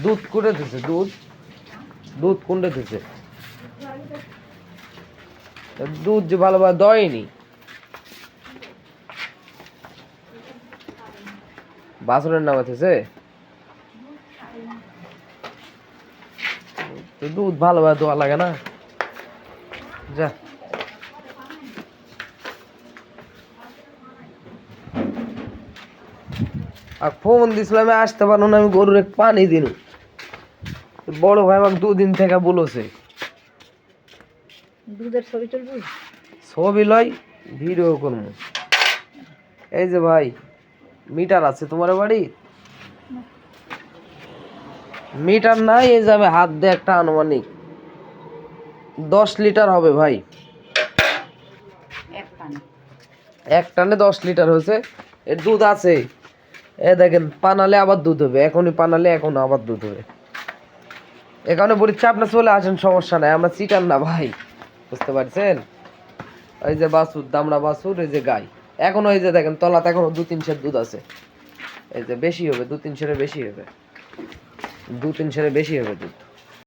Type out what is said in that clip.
দুধ করে দিছে, দুধ দুধ কোনটা দিছে? দুধ যে ভালোভাবে দয়নি, বাছুরের নাম আছে। দুধ ভালোভাবে দোয়া লাগে না। যা আর ফোন দিছিলাম আসতে পারো না, আমি গরুর এক পানি দিন। বড় ভাই আমাকে 2 দিন থেকে বলেছে দুধের ছবি তুলবি, ছবি লই ভিডিও করবো। এই যে ভাই মিটার আছে তোমার বাড়ি? মিটার নাই, এই যাবে হাত দিয়ে একটা আনুমানিক 10 লিটার হবে ভাই। এক টানে 10 লিটার হয়েছে। এর দুধ আছে, এ দেখেন পানালে আবার দুধ হবে, এখনই পানালে এখন আবার দুধ হবে। এখানে বলছি আপনার চলে আসেন, সমস্যা নাই, আমরা চিটার না ভাই, বুঝতে পারছেন? এই যে বাছুর, দামড়া বাছুর, এই যে গাই, এখনো এই যে দেখেন তলাতে এখনো 2-3 সের দুধ আছে। এই যে বেশি হবে, 2-3 সেরের বেশি হবে, 2-3 সেরের বেশি হবে দুধ।